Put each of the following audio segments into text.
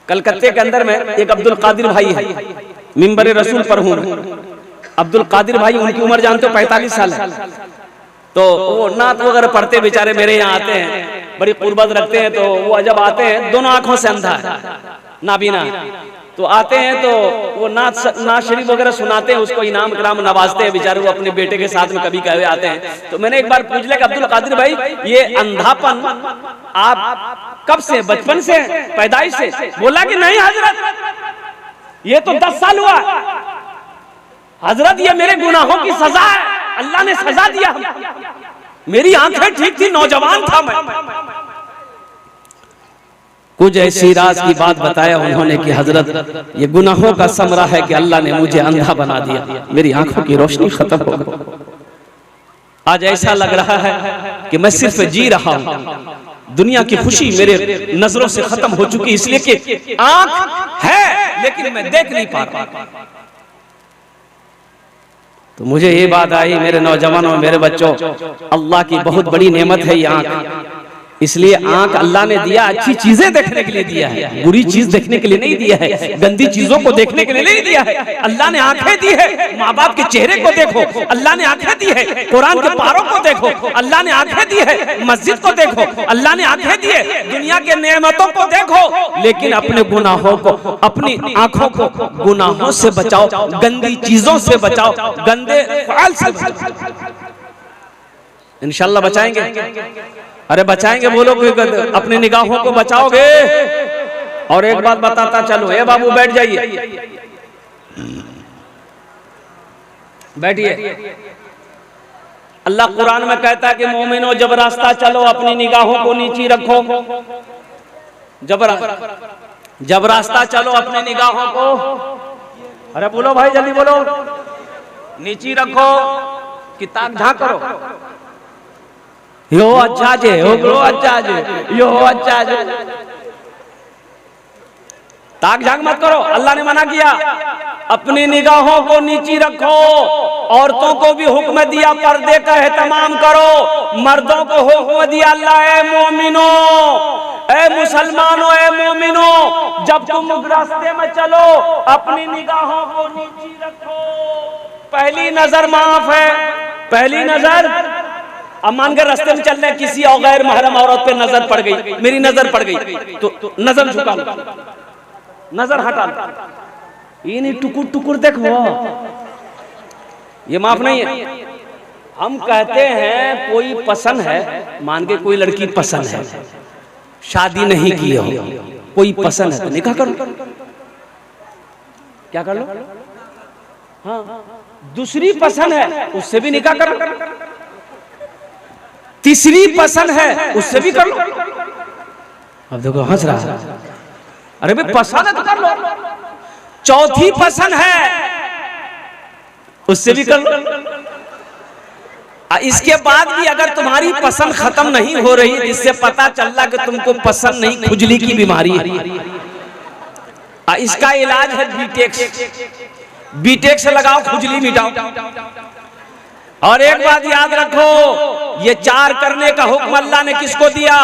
कलकत्ते के अंदर में एक अब्दुल कादिर भाई है, मिंबर रसूल पर हूँ। अब्दुल कादिर भाई, उनकी उम्र जानते हो 45 साल है। तो वो नात वगैरह पढ़ते बेचारे मेरे यहाँ आते हैं, बड़ी कुर्बत रखते हैं। तो वो जब आते हैं, दोनों आंखों से अंधा है, नाबीना। तो आते हैं तो वो नात शरीफ वगैरह सुनाते हैं, उसको इनाम कराम नवाजते हैं बेचारे। वो अपने बेटे के साथ में कभी कभी आते हैं। तो मैंने एक बार पूछ लिया कि अब्दुल कादिर भाई, ये अंधापन आप कब से, बचपन से, पैदाइश से? बोला कि नहीं हजरत, ये तो 10 साल हुआ हजरत, ये मेरे गुनाहों की सजा है, अल्लाह ने सजा दिया। मेरी आंखें ठीक थी, नौजवान था मैं। कुछ ऐसी राज की बात बताया उन्होंने कि हजरत, ये गुनाहों का समरा है कि अल्लाह ने मुझे अंधा बना दिया, मेरी आंखों की रोशनी खत्म हो गई। आज ऐसा लग रहा है कि मैं सिर्फ जी रहा हूं, दुनिया की खुशी मेरे नजरों से खत्म हो चुकी, इसलिए कि आंख है लेकिन मैं देख नहीं पा रहा। तो मुझे ये बात आई, मेरे नौजवानों, मेरे बच्चों, अल्लाह की बहुत बड़ी नेमत है ये आंख। इसलिए आंख अल्लाह ने दिया अच्छी चीजें देखने के लिए दिया है, बुरी चीज देखने के लिए नहीं दिया है, गंदी चीजों को देखने के लिए नहीं दिया है। अल्लाह ने आंखें दी है, माँ बाप के चेहरे को देखो, अल्लाह ने आंखें दी है, कुरान के पारों को देखो, अल्लाह ने आंखें दी है, मस्जिद को देखो, अल्लाह ने आंखें दी है, दुनिया के नेमतों को देखो। लेकिन अपने गुनाहों को, अपनी आंखों को गुनाहों से बचाओ, गंदी चीजों से बचाओ, गंदे ख्याल से बचाओ। इंशाल्लाह बचाएंगे। अरे बचाएंगे, बोलो कोई, अपनी निगाहों को बचाओगे। और एक बात बताता चलो, ए बाबू बैठ जाइए, बैठिए। अल्लाह कुरान में कहता है कि मोमिनो, जब रास्ता चलो अपनी निगाहों को नीची रखो। जब रास्ता चलो अपनी निगाहों को, अरे बोलो भाई जल्दी बोलो, नीची रखो कि ताक झांक करो। यो अच्छा जे, हो अच्छा जे, यो अच्छा जे, ताक झांक मत करो। अल्लाह ने मना किया, अपनी निगाहों को नीची रखो। औरतों को भी हुक्म दिया पर्दे का एहतमाम करो, मर्दों को हुक्म दिया अल्लाह, ए मोमिनो, ए मुसलमानों, ए मोमिनो, जब तुम रास्ते में चलो अपनी निगाहों को नीची रखो। पहली नजर माफ है, पहली नजर। अब मान के रास्ते में चल रहे, किसी और गैर महरम औरत पे नजर पड़ गई, मेरी नजर पड़ गई, तो नजर झुका लो, नजर हटा लो। ये नहीं टुकुर टुकुर देखो, ये माफ नहीं है। हम कहते हैं कोई पसंद है, मान के कोई लड़की पसंद है, शादी नहीं की हो, कोई पसंद है तो निकाह करो। क्या कर लो? हाँ, दूसरी पसंद है उससे भी निकाह करो, तीसरी पसंद है उससे भी कर लो। अब देखो हंस रहा है, अरे भाई पसंद है तो कर लो। चौथी पसंद है उससे भी कर लो। इसके बाद भी अगर तुम्हारी पसंद खत्म नहीं हो रही, जिससे पता चल रहा कि तुमको पसंद नहीं, खुजली की बीमारी है, इसका इलाज है बीटेक्स। बीटेक्स लगाओ, खुजली मिटाओ। और एक बात याद रखो, ये 4 करने का हुक्म अल्लाह ने किसको दिया?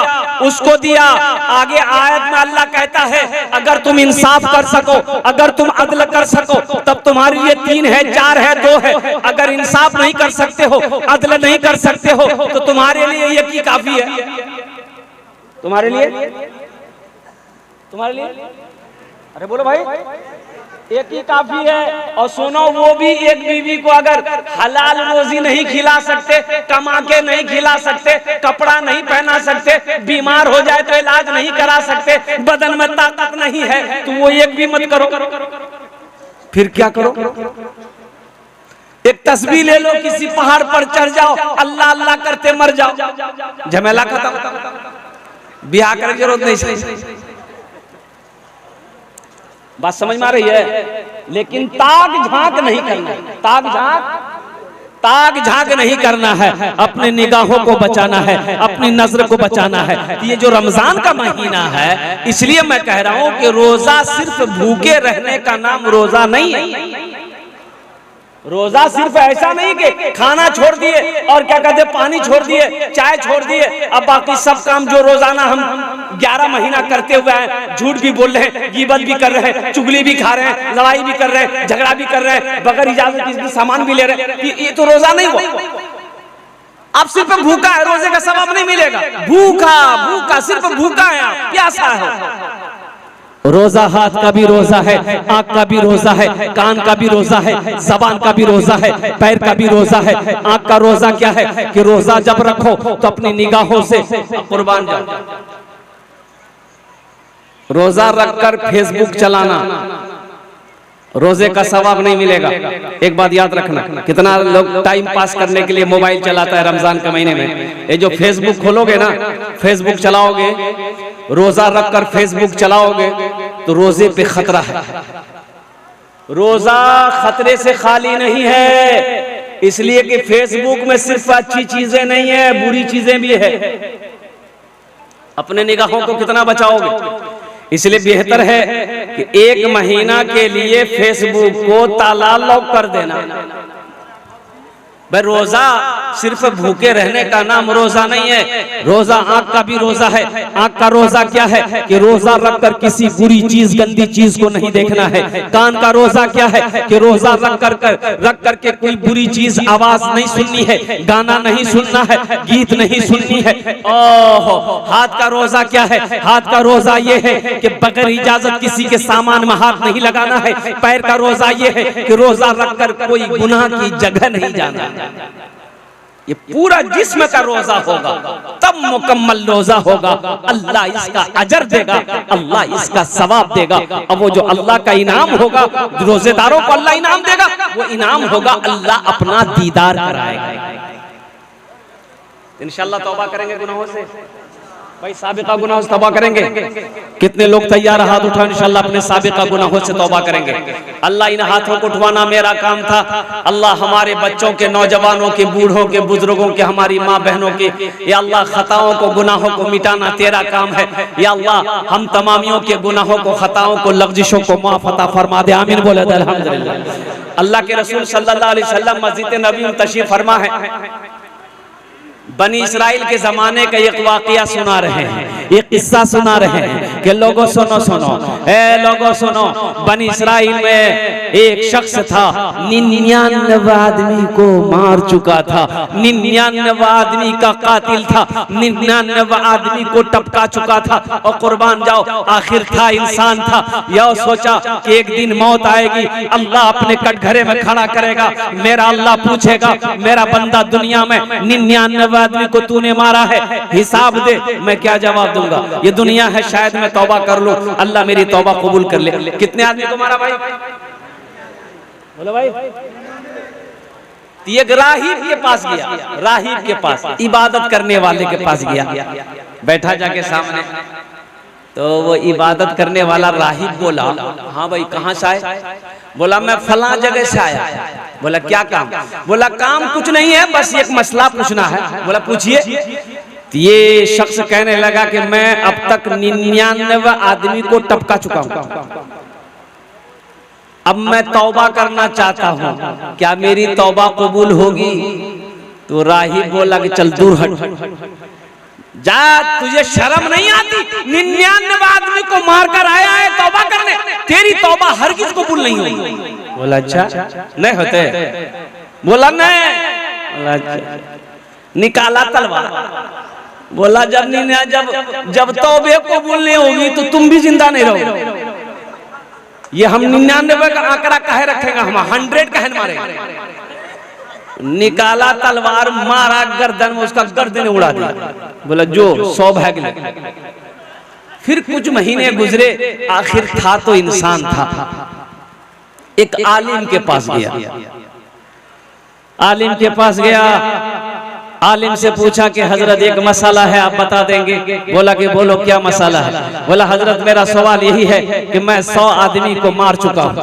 उसको दिया। आगे आयत में अल्लाह कहता है, अगर तुम इंसाफ कर सको, अगर तुम अदल कर सको, तब तुम्हारे लिए 3 है, 4 है, 2 है। अगर इंसाफ नहीं कर सकते हो, अदल नहीं कर सकते हो, तो तुम्हारे लिए एक ही काफी है। तुम्हारे लिए, तुम्हारे लिए, अरे बोलो भाई, एक ही काफी है। और सुनो, वो भी एक बीवी को अगर हलाल रोजी नहीं खिला सकते, कमा के नहीं खिला सकते, कपड़ा नहीं पहना सकते, बीमार हो जाए तो इलाज नहीं करा सकते, बदन में ताकत नहीं है, तो वो एक भी मत करो। फिर क्या करो? एक तस्बीह ले लो, किसी पहाड़ पर चढ़ जाओ, अल्लाह अल्लाह करते मर जाओ, झमेला खत्म। ब्याह करने की जरूरत नहीं। बात समझ में आ रही है? लेकिन ताक झांक नहीं करना, ताक झांक नहीं करना है, अपनी निगाहों को बचाना है, अपनी नजर को बचाना है। ये जो रमजान का महीना है, इसलिए मैं कह रहा हूं कि रोजा सिर्फ भूखे रहने का नाम रोजा नहीं है। रोजा सिर्फ ऐसा नहीं कि खाना छोड़ दिए और क्या कहते पानी छोड़ दिए, चाय छोड़ दिए, अब बाकी सब काम जो रोजाना हम 11 महीना करते हुए हैं, झूठ भी बोल रहे हैं, गीबत भी कर रहे हैं, चुगली भी खा रहे हैं, लड़ाई भी कर रहे हैं, झगड़ा भी कर रहे हैं, बगैर इजाजत किसी सामान भी ले रहे हैं, ये तो रोजा नहीं हुआ। आप सिर्फ भूखा है, रोजे का सवाब नहीं मिलेगा। भूखा भूखा सिर्फ भूखा है, प्यासा है। रोजा हाथ का भी रोजा है, आंख का भी रोजा है, कान का भी रोजा है, जबान का भी रोजा है, पैर का भी रोजा है। आंख का रोजा क्या है कि रोजा जब रखो तो अपनी निगाहों से कुर्बान जाओ। रोजा रखकर फेसबुक चलाना रोजे का सवाब नहीं मिलेगा। एक बात याद रखना, कितना लोग टाइम पास करने के लिए मोबाइल चलाता है रमजान के महीने में। ये जो फेसबुक खोलोगे ना, फेसबुक चलाओगे, रोजा रखकर फेसबुक चलाओगे तो रोजे पे खतरा है। रोजा खतरे से खाली नहीं है, इसलिए कि फेसबुक में सिर्फ अच्छी चीजें नहीं है, बुरी चीजें भी है। अपने निगाहों को कितना बचाओगे, इसलिए बेहतर है कि 1 महीना के लिए फेसबुक को ताला लॉक कर देना। भाई रोजा सिर्फ भूखे रहने का नाम रोजा नहीं है। रोजा आंख का भी रोजा है। आंख का रोजा क्या है कि रोजा रखकर किसी बुरी चीज, गंदी चीज को नहीं देखना है। कान का रोजा क्या है कि रोजा रख करके कोई बुरी चीज, आवाज नहीं सुननी है, गाना नहीं सुनना है, गीत नहीं सुननी है। ओहो, हाथ का रोजा क्या है? हाथ का रोजा ये है कि बगैर इजाजत किसी के सामान में हाथ नहीं लगाना है। पैर का रोजा ये है कि रोजा रखकर कोई गुनाह की जगह नहीं जाना। ये पूरा जिस्म का रोजा होगा तब मुकम्मल रोजा होगा। अल्लाह इसका अजर देगा, अल्लाह इसका सवाब देगा। अब वो जो अल्लाह का इनाम होगा, रोजेदारों को अल्लाह इनाम देगा, वो इनाम होगा अल्लाह अपना दीदार कराएगा। इंशाअल्लाह तौबा करेंगे गुनाहों से। भाई साबिका गुनाहों से तौबा करेंगे। कितने लोग तैयार हाथ उठा इंशाअल्लाह अपने साबिका गुनाहों से तौबा करेंगे। अल्लाह इन हाथों को उठवाना मेरा काम था। अल्लाह हमारे बच्चों के, नौजवानों के, बूढ़ों के, बुजुर्गों के, हमारी माँ बहनों के, या अल्लाह खताओं को, गुनाहों को मिटाना तेरा काम है। या अल्लाह हम तमामियों के गुनाहों को, खताओं को, लग़्ज़िशों को माफ़ अता फरमा दे। आमीन बोले अल्हम्दुलिल्लाह। अल्लाह के रसूल सल्लल्लाहु अलैहि वसल्लम मस्जिद नबी में तशरीफ फरमा है। बनी इसराइल के जमाने का एक वाकया सुना रहे हैं, एक किस्सा सुना रहे हैं कि लोगों सुनो सुनो, लोगों सुनो। बनी इसराइल में एक शख्स था, 99 आदमी को मार चुका था, 99 आदमी का कातिल था, 99 आदमी को टपका चुका था। और कुर्बान जाओ, आखिर था इंसान था। यह सोचा कि एक दिन मौत आएगी, अल्लाह अपने कटघरे में खड़ा करेगा, मेरा अल्लाह पूछेगा, मेरा बंदा दुनिया में 99 आदमी को तूने मारा है, हिसाब दे। मैं क्या जवाब दूंगा? ये दुनिया है, शायद मैं तौबा कर लूं, अल्लाह मेरी तौबा कबूल कर ले। कितने आदमी को मारा भाई? बोलो भाई। एक राहिब के पास गया, राहिब के पास, इबादत करने वाले के पास गया, बैठा जाके सामने। तो वो इबादत करने वाला राहिब बोला, हाँ भाई कहाँ से आए? बोला मैं फलां जगह से आया। बोला क्या काम? बोला काम कुछ नहीं है, बस एक मसला पूछना है। बोला पूछिए। तो ये शख्स कहने लगा कि मैं अब तक 99 आदमी को टपका चुका हूँ, अब मैं तौबा करना चाहता हूँ, क्या मेरी तौबा कबूल होगी? तो राहिब बोला कि चल दूर हट, जा, तुझे शर्म नहीं आती? 99 आदमी को मारकर आया है तौबा करने, तेरी तौबा हरगिज़ कबूल नहीं होगी। बोला अच्छा नहीं होते? बोला नहीं। बोला अच्छा। निकाला तलवार। बोला जब तौबे कबूल नहीं होगी तो तुम भी जिंदा नहीं रहोगे। ये हम 99 का आंकड़ा कहे रखेंगे, हम 100 कहे मारेंगे। निकाला तलवार, मारा गर्दन में, उसका गर्दन उड़ा दिया। बोला जो 100 भाग ले। फिर कुछ महीने गुजरे, आखिर था तो इंसान था। एक आलिम के पास गया, आलिम के पास गया, आलिम से पूछा कि हजरत एक मसला है, आप बता देंगे? बोला कि बोलो क्या मसला है? बोला हजरत मेरा सवाल यही है कि मैं 100 आदमी को मार चुका हूँ,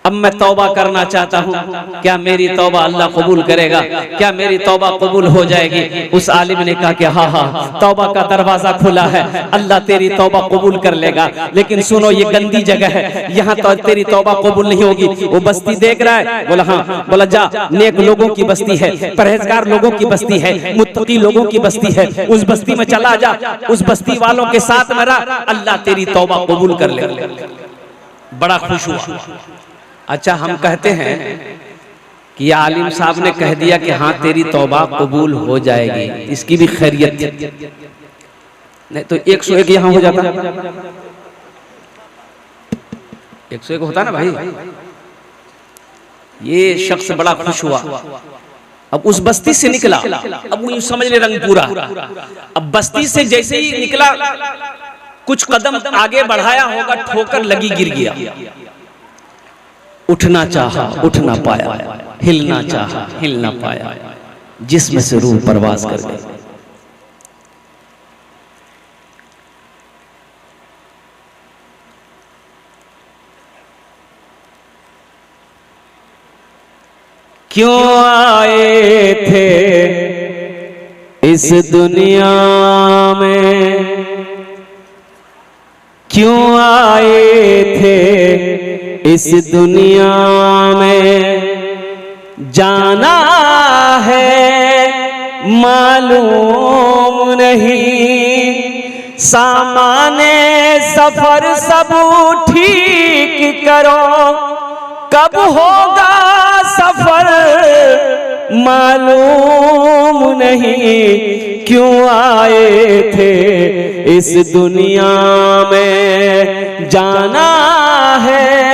अब मैं तौबा करना चाहता हूँ, क्या मेरी तौबा अल्लाह कबूल करेगा? क्या मेरी तौबा कबूल हो जाएगी? उस आलिम ने कहा कि हाँ हाँ, तौबा का दरवाजा खुला है, अल्लाह तेरी तौबा कबूल कर लेगा। लेकिन सुनो, ये गंदी जगह है, यहाँ तो तेरी तौबा कबूल नहीं होगी। वो बस्ती देख रहा है, बोला हाँ, बोला जा, नेक लोगों की बस्ती है, परहेजगार लोगों की बस्ती है, मुत्तकी लोगों की बस्ती है, उस बस्ती में चला जा, उस बस्ती वालों के साथ में रह, अल्लाह तेरी तौबा कबूल कर लेगा। बड़ा खुश हुआ। अच्छा, हम कहते हैं कि आलिम साहब ने कह दिया कि हाँ तेरी तौबा कबूल हो जाएगी, इसकी भी खैरियत नहीं तो 101 यहाँ हो जाता, 101 होता ना भाई। ये शख्स बड़ा खुश हुआ। अब उस बस्ती से निकला, अब वो समझ ले रंगपुरा। अब बस्ती से जैसे ही निकला, कुछ कदम आगे बढ़ाया होगा, ठोकर लगी, गिर गया। उठना चाहा, उठ ना पाया, हिलना चाहा, हिल ना पाया, जिस्म से रूह परवाज कर गई। क्यों आए थे इस दुनिया में, क्यों आए थे इस दुनिया में, जाना है मालूम नहीं, सामाने सफर सब ठीक करो, कब होगा सफर मालूम नहीं, क्यों आए थे इस दुनिया में, जाना है